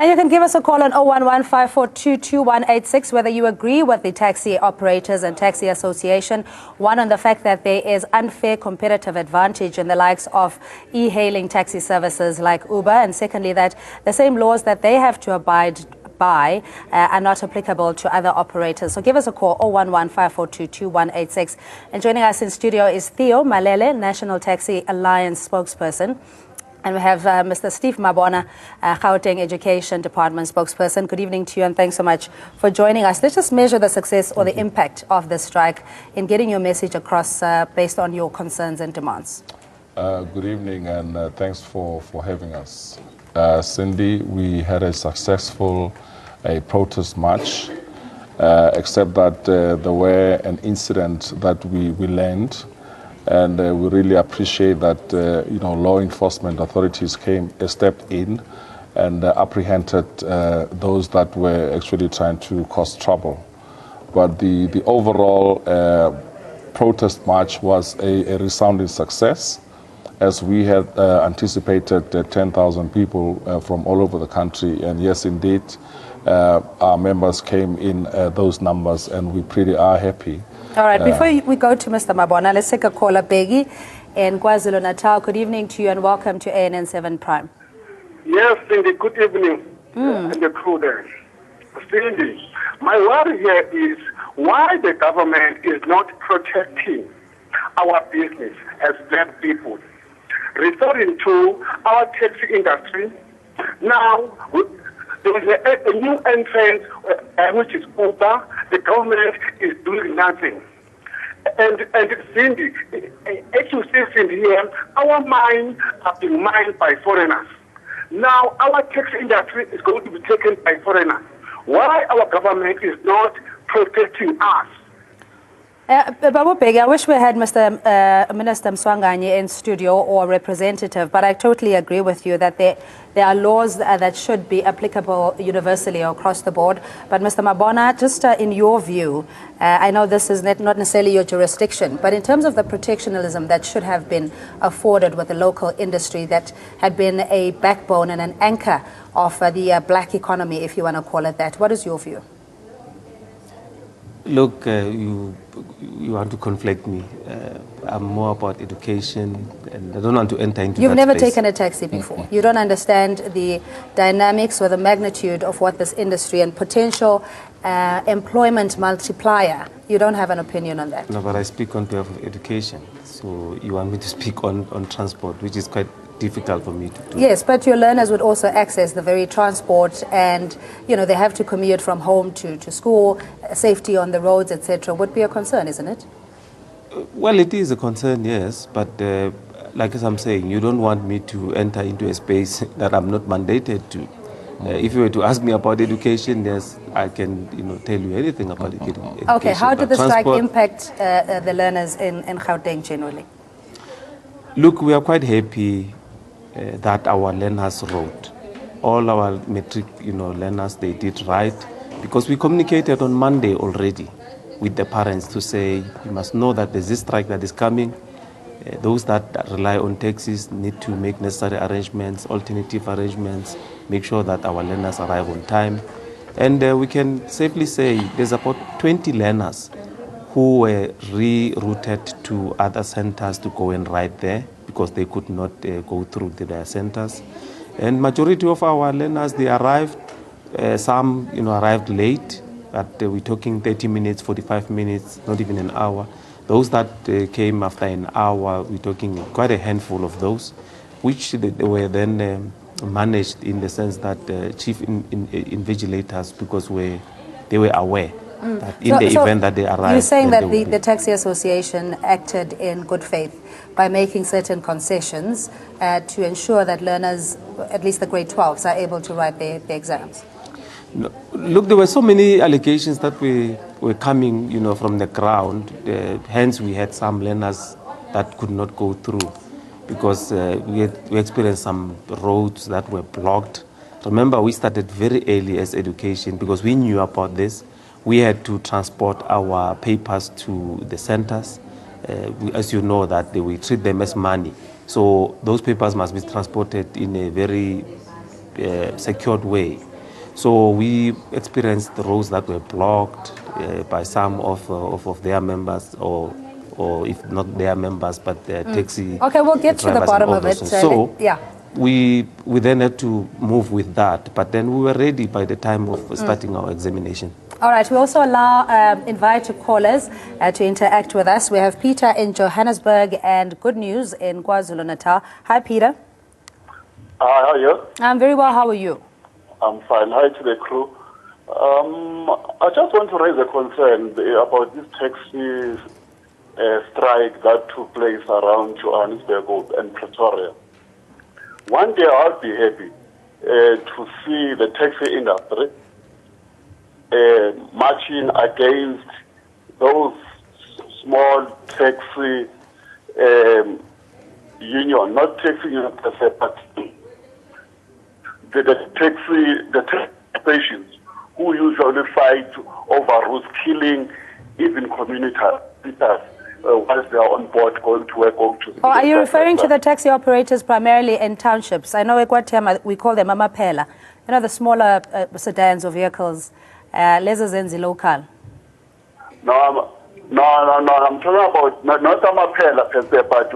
And you can give us a call on 011-542-2186 whether you agree with the taxi operators and taxi association. One, on the fact that there is unfair competitive advantage in the likes of e-hailing taxi services like Uber. And secondly, that the same laws that they have to abide by are not applicable to other operators. So give us a call, 011-542-2186. And joining us in studio is Theo Malele, National Taxi Alliance spokesperson. And we have Mr. Steve Mabona, Gauteng Education Department spokesperson. Good evening to you, and thanks so much for joining us. Let's just measure the success or the impact of this strike in getting your message across based on your concerns and demands. Good evening, and thanks for having us. Cindy, we had a successful protest march, except that there were an incident that we learned. And we really appreciate that law enforcement authorities stepped in and apprehended those that were actually trying to cause trouble. But the overall protest march was a resounding success, as we had anticipated 10,000 people from all over the country. And yes, indeed, our members came in those numbers, and we pretty are happy. All right, before we go to Mr. Mabona, let's take a caller, Peggy in KwaZulu-Natal. Good evening to you and welcome to ANN7 Prime. Yes, Cindy, good evening. And the crew there. Cindy, my worry here is why the government is not protecting our business as black people, referring to our taxi industry. Now, there is a new entrance, which is Uber. The government is doing nothing. And Cindy, as you see, Cindy, here, our mines are being mined by foreigners. Now, our taxi industry is going to be taken by foreigners. Why our government is not protecting us? Babu Peggy, I wish we had Mr. Minister Mswanganye in studio or representative, but I totally agree with you that there are laws that should be applicable universally across the board. But Mr. Mabona, just in your view, I know this is not necessarily your jurisdiction, but in terms of the protectionism that should have been afforded with the local industry that had been a backbone and an anchor of the black economy, if you want to call it that, what is your view? Look, you want to conflict me. I'm more about education, and I don't want to enter into You've that never space. taken a taxi before. You don't understand the dynamics or the magnitude of what this industry and potential employment multiplier. You don't have an opinion on that. No, but I speak on behalf of education. So you want me to speak on transport, which is quite difficult for me to do. Yes, but your learners would also access the very transport, and they have to commute from home to school. Safety on the roads, etc., would be a concern, isn't it? Well, it is a concern, yes, but like as I'm saying, you don't want me to enter into a space that I'm not mandated to. If you were to ask me about education, yes, I can tell you anything about education. Okay, how did the strike impact the learners in Gauteng generally? Look, we are quite happy that our learners wrote. All our matric learners, they did right, because we communicated on Monday already with the parents to say, you must know that there's this strike that is coming. Those that rely on taxis need to make necessary arrangements, alternative arrangements, make sure that our learners arrive on time. And we can safely say there's about 20 learners who were rerouted to other centers to go and ride there because they could not go through their centers. And majority of our learners, they arrived, some arrived late, but we're talking 30 minutes, 45 minutes, not even an hour. Those that came after an hour, we're talking quite a handful of those, which they were then managed in the sense that chief invigilators, because they were aware that in the event that they arrived. You're saying that the Taxi Association acted in good faith by making certain concessions to ensure that learners, at least the grade 12s, are able to write their exams? No, look, there were so many allegations that were coming, from the ground. Hence, we had some learners that could not go through because we experienced some roads that were blocked. Remember, we started very early as education because we knew about this. We had to transport our papers to the centers. As you know, that we treat them as money. So those papers must be transported in a very secured way. So we experienced the roads that were blocked by some of their members, or if not their members, but their taxi. Okay, we'll get to the bottom of it. So we then had to move with that, but then we were ready by the time of starting our examination. All right, we also invite callers to interact with us. We have Peter in Johannesburg and Good News in KwaZulu-Natal. Hi, Peter. Hi, how are you? I'm very well. How are you? I'm fine. Hi to the crew. I just want to raise a concern about this taxi strike that took place around Johannesburg and Pretoria. One day I'll be happy to see the taxi industry marching against those small taxi union, not taxi union per se, but the taxi stations who usually fight over routes, killing even commuters whilst they are on board going to work. Are you referring to the taxi operators primarily in townships? I know eKwaThema we call them amaphela. You know, the smaller sedans or vehicles, lezo zenzi local. No, I'm talking about not amaphela per se, but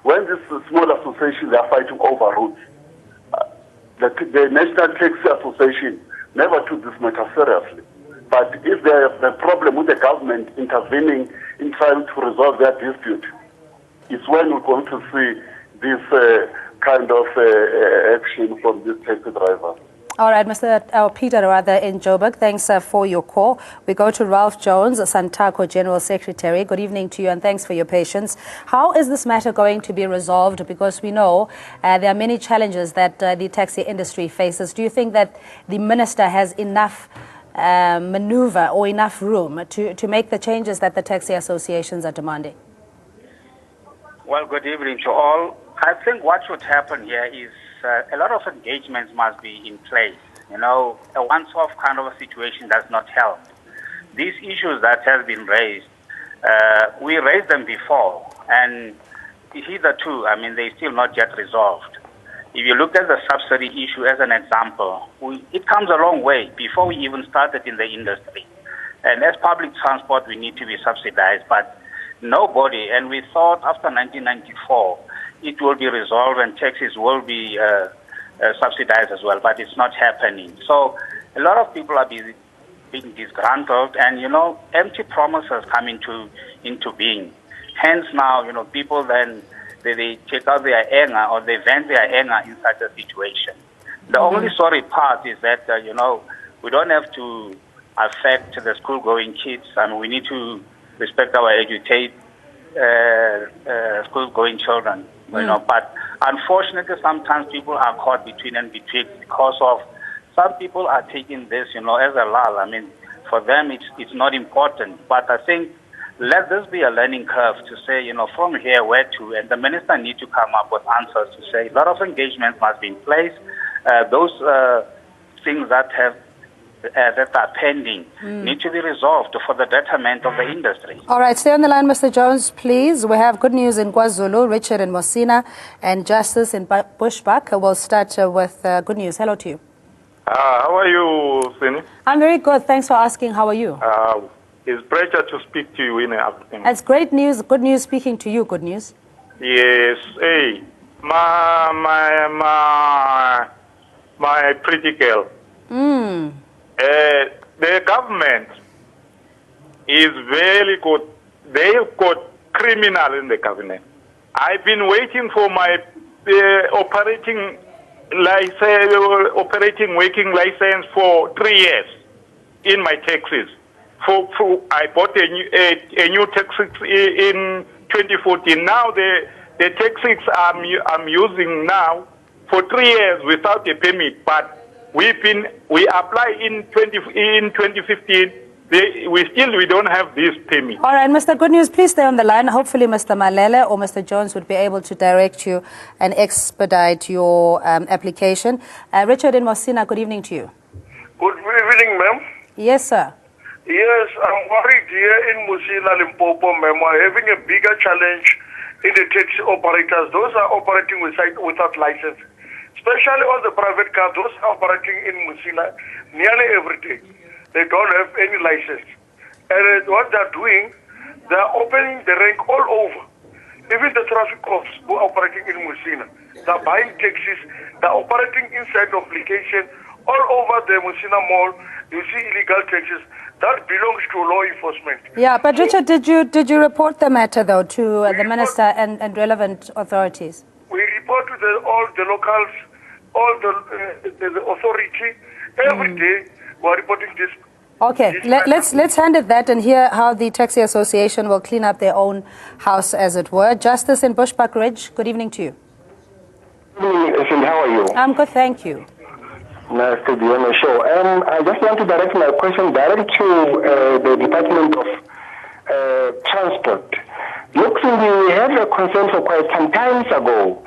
when this small associations are fighting over routes, the National Taxi Association never took this matter seriously. But if there is a problem with the government intervening in trying to resolve their dispute, it's when we're going to see this kind of action from these taxi drivers. All right, Peter, rather, in Joburg, thanks for your call. We go to Ralph Jones, Santako General Secretary. Good evening to you and thanks for your patience. How is this matter going to be resolved? Because we know there are many challenges that the taxi industry faces. Do you think that the minister has enough maneuver or enough room to make the changes that the taxi associations are demanding? Well, good evening to all. I think what should happen here is a lot of engagements must be in place. You know, a once-off kind of a situation does not help. These issues that have been raised, we raised them before, and hitherto, I mean, they're still not yet resolved. If you look at the subsidy issue as an example, it comes a long way before we even started in the industry. And as public transport, we need to be subsidized, but nobody, and we thought after 1994, it will be resolved and taxis will be subsidized as well, but it's not happening. So a lot of people are being disgruntled, and, you know, empty promises come into being. Hence now, you know, people then, they take out their anger or they vent their anger in such a situation. The only sorry part is that, you know, we don't have to affect the school-going kids. I mean, we need to respect our school-going children. You know, but unfortunately, sometimes people are caught between and between because of some people are taking this, you know, as a lull. I mean, for them, it's not important. But I think let this be a learning curve to say, you know, from here where to, and the minister need to come up with answers to say a lot of engagement must be in place. Those things that are pending need to be resolved for the betterment of the industry. All right, stay on the line, Mr. Jones, please. We have Good News in KwaZulu, Richard in Mosina, and Justice in Bushbuck. We'll start with Good News. Hello to you. How are you, Sini? I'm very good. Thanks for asking. How are you? It's a pleasure to speak to you in the afternoon. It's great news. Good news speaking to you. Good news. Yes. Hey, my pretty girl. The government is very good. They've got criminal in the cabinet. I've been waiting for my operating working license for 3 years in my taxis. I bought a new taxi in 2014. Now the taxis I'm using now for 3 years without a permit, but we apply in 2015. We don't have this permit. All right, Mr. Good News, please stay on the line. Hopefully, Mr. Malele or Mr. Jones would be able to direct you and expedite your application. Richard in Mosina, good evening to you. Good evening, ma'am. Yes, sir. Yes, I'm worried here in Mosina, Limpopo, ma'am. We're having a bigger challenge in the taxi operators. Those are operating without license. especially all the private cars, those operating in Musina nearly every day. They don't have any license. And what they're doing, they're opening the rank all over. Even the traffic cops who are operating in Musina, they're buying taxis, they're operating inside of location all over the Musina Mall. You see illegal taxis. That belongs to law enforcement. Yeah, but Richard, did you report the matter though to the minister and relevant authorities? We report to all the locals, all the authority. Every day we are reporting this. Okay, let's hand it that and hear how the Taxi Association will clean up their own house, as it were. Justice in Bushbuck Ridge, good evening to you. Good evening, Cindy. How are you? I'm good, thank you. Nice to be on the show. I just want to direct my question to the Department of Transport. Look, Cindy, we had a concern for quite some time ago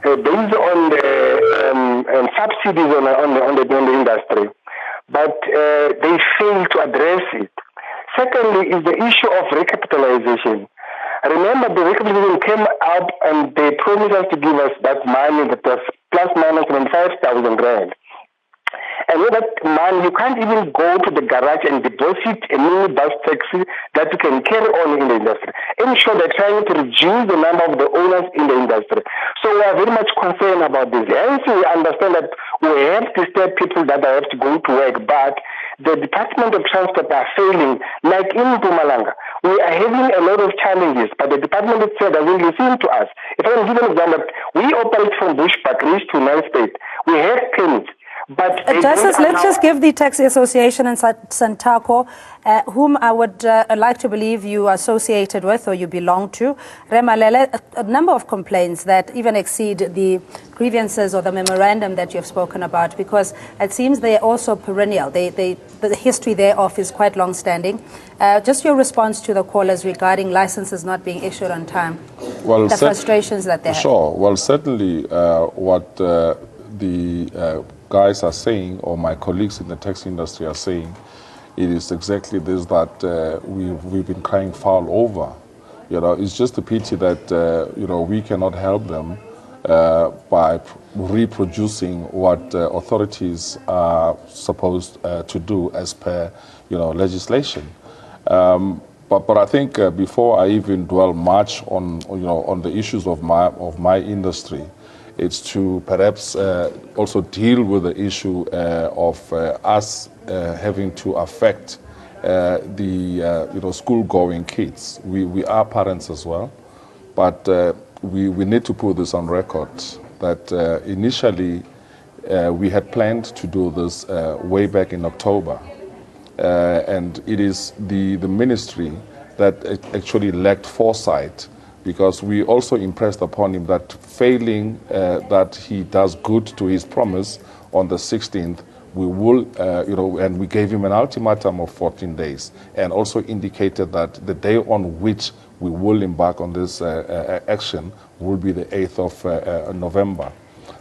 based on the subsidies on the industry, but they failed to address it. Secondly is the issue of recapitalization. I remember the recapitalization came up and they promised us to give us that money that was plus minus 5,000 rand. And with that money, you can't even go to the garage and deposit a minibus taxi that you can carry on in the industry. In short, they're trying to reduce the number of the owners in the industry. So we are very much concerned about this. Hence, we understand that we have to step people that have to go to work, but the Department of Transport are failing. Like in Mpumalanga, we are having a lot of challenges, but the department itself doesn't listen to us. If I can give an example, we operate from Bushbuck Ridge to Nile State. We have permits. But Justice, let's just give the Taxi Association in Santaco, whom I would like to believe you are associated with or you belong to, Remalele, a number of complaints that even exceed the grievances or the memorandum that you've spoken about, because it seems they're also perennial. The history thereof is quite long-standing. Just your response to the callers regarding licenses not being issued on time, well, the frustrations that they have. Sure. Well, certainly what the guys are saying, or my colleagues in the taxi industry are saying, it is exactly this that we've been crying foul over. You know, it's just a pity that you know, we cannot help them by reproducing what authorities are supposed to do as per, you know, legislation. But I think before I even dwell much on, you know, on the issues of my industry, it's to perhaps also deal with the issue of us having to affect the you know, school-going kids. We are parents as well, but we need to put this on record that initially we had planned to do this way back in October, and it is the ministry that actually lacked foresight, because we also impressed upon him that failing that he does good to his promise on the 16th, we will, you know, and we gave him an ultimatum of 14 days and also indicated that the day on which we will embark on this action will be the 8th of November.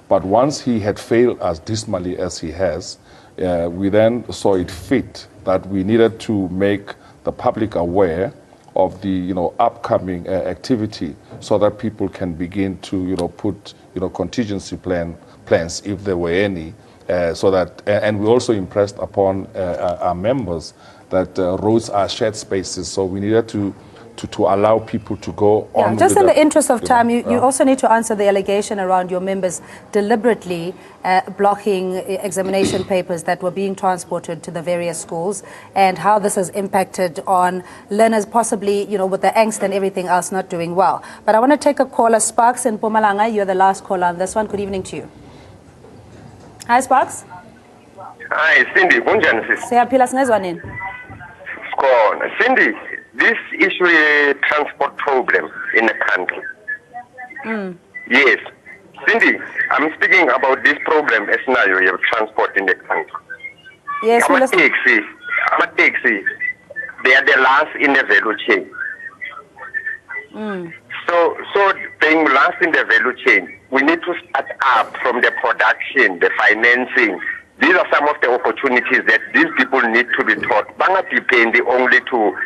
But once he had failed as dismally as he has, we then saw it fit that we needed to make the public aware of the, you know, upcoming activity, so that people can begin to, you know, put, you know, contingency plans if there were any, so that, and we also impressed upon our members that roads are shared spaces, so we needed to allow people to go on. Just in the interest of time, you also need to answer the allegation around your members deliberately blocking examination papers that were being transported to the various schools, and how this has impacted on learners, possibly, you know, with the angst and everything else, not doing well. But I want to take a caller. Sparks in Mpumalanga, you're the last caller on this one. Good evening to you. Hi, Sparks. Hi, Cindy. Siyaphila sinezwa nini? Cindy, this issue a transport problem in the country. Yes. Cindy, I'm speaking about this problem as scenario of transport in the country. Yes, I'm a taxi. They are the last in the value chain. So being last in the value chain, we need to start up from the production, the financing. These are some of the opportunities that these people need to be taught. Banga depend only to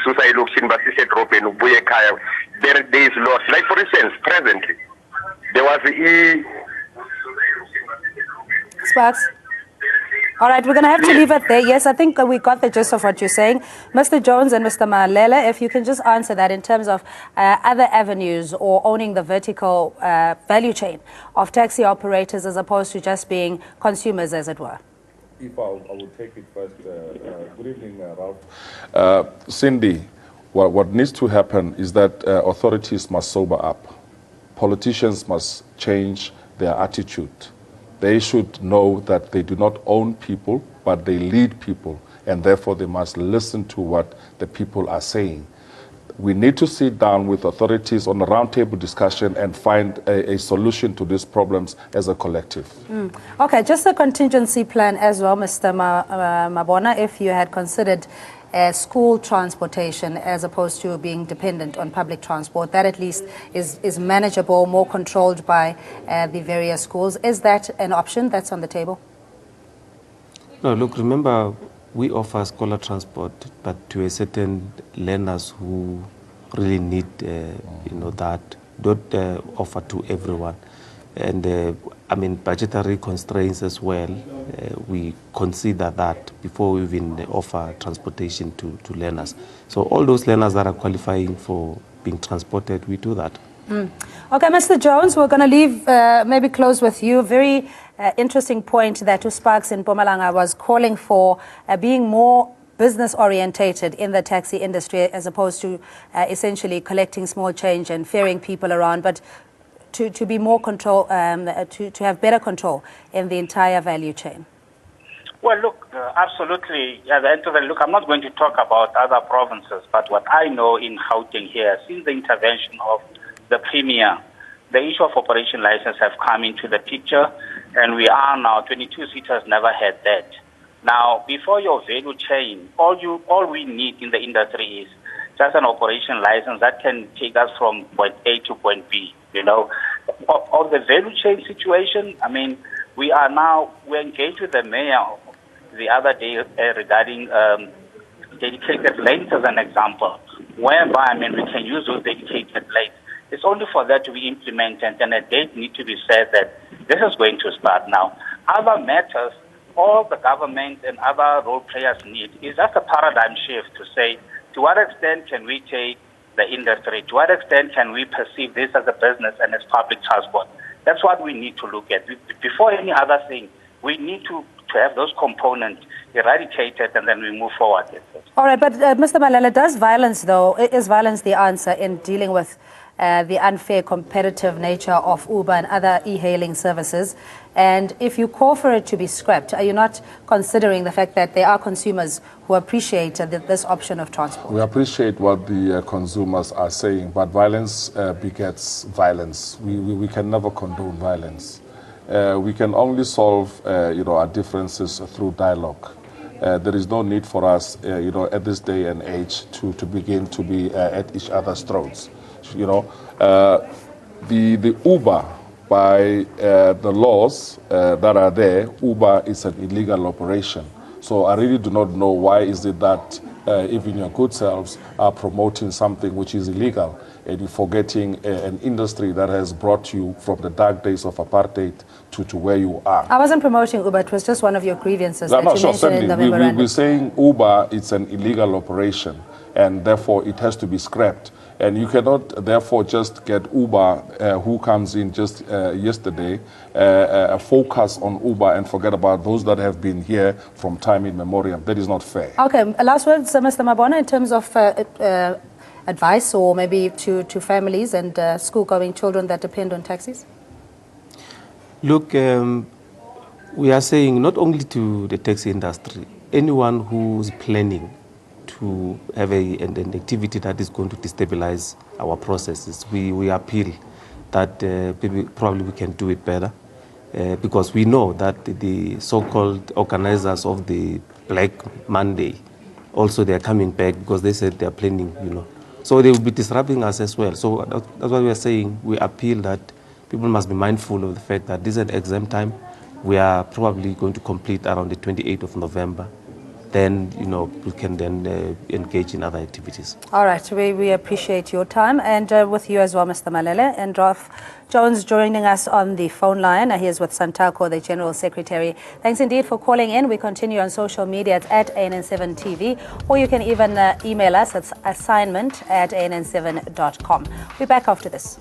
suicide auction, but there is loss. Like for instance, presently, there was Sparks? All right, we're going to have to leave it there. Yes, I think we got the gist of what you're saying. Mr. Jones and Mr. Malele, if you can just answer that in terms of other avenues or owning the vertical value chain of taxi operators as opposed to just being consumers, as it were. If I will take it first. Good evening, Ralph. Cindy, what needs to happen is that authorities must sober up. Politicians must change their attitude. They should know that they do not own people, but they lead people, and therefore they must listen to what the people are saying. We need to sit down with authorities on a roundtable discussion and find a solution to these problems as a collective. Okay, just a contingency plan as well, Mr. Mabona, if you had considered school transportation as opposed to being dependent on public transport, that at least is manageable, more controlled by the various schools. Is that an option that's on the table? No, look, remember, we offer scholar transport, but to a certain learners who really need, that, don't offer to everyone. And I mean, budgetary constraints as well, we consider that before we even offer transportation to learners. So all those learners that are qualifying for being transported, we do that. Okay, Mr. Jones, we're going to leave, maybe close with you. Very interesting point that Sparks in Mpumalanga was calling for being more business orientated in the taxi industry as opposed to essentially collecting small change and ferrying people around, but to be more control, to have better control in the entire value chain. Well, look, absolutely. At the end of the look, I'm not going to talk about other provinces, but what I know in Gauteng here, since the intervention of the Premier, the issue of operation license have come into the picture, and we are now 22 seaters never had that. Now, before your value chain, all we need in the industry is just an operation license that can take us from point A to point B. Of the value chain situation, I mean, we engaged with the mayor the other day regarding dedicated lanes as an example, whereby, I mean, we can use those dedicated lanes. It's only for that to be implemented, and a date needs to be said that this is going to start now. Other matters, all the government and other role players need is just a paradigm shift to say, to what extent can we take the industry? To what extent can we perceive this as a business and as public transport? That's what we need to look at. Before any other thing, we need to have those components eradicated, and then we move forward. All right, but Mr. Malele, is violence the answer in dealing with the unfair competitive nature of Uber and other e-hailing services? And if you call for it to be scrapped, are you not considering the fact that there are consumers who appreciate this option of transport? We appreciate what the consumers are saying, but violence begets violence. We can never condone violence. We can only solve our differences through dialogue. There is no need for us, at this day and age to begin to be at each other's throats. The Uber, by the laws that are there, Uber is an illegal operation. So I really do not know why is it that even your good selves are promoting something which is illegal, and you're forgetting an industry that has brought you from the dark days of apartheid to where you are. I wasn't promoting Uber, it was just one of your grievances that you mentioned in the memorandum. We're saying Uber, it's an illegal operation, and therefore it has to be scrapped. And you cannot, therefore, just get Uber, who comes in just yesterday, focus on Uber and forget about those that have been here from time immemorial. That is not fair. Okay, last words, Mr. Mabona, in terms of advice or maybe to families and school-going children that depend on taxis? Look, we are saying not only to the taxi industry, anyone who's planning to have an activity that is going to destabilize our processes, we appeal that probably we can do it better because we know that the so-called organizers of the Black Monday, also they are coming back because they said they are planning, So they will be disrupting us as well. So that's why we are saying we appeal that people must be mindful of the fact that this is an exam time. We are probably going to complete around the 28th of November. then, we can then engage in other activities. All right, we appreciate your time, and with you as well, Mr. Malele. And Ralph Jones joining us on the phone line. He is with Santako, the General Secretary. Thanks indeed for calling in. We continue on social media at ANN7 TV, or you can even email us at assignment@ann7.com. We're back after this.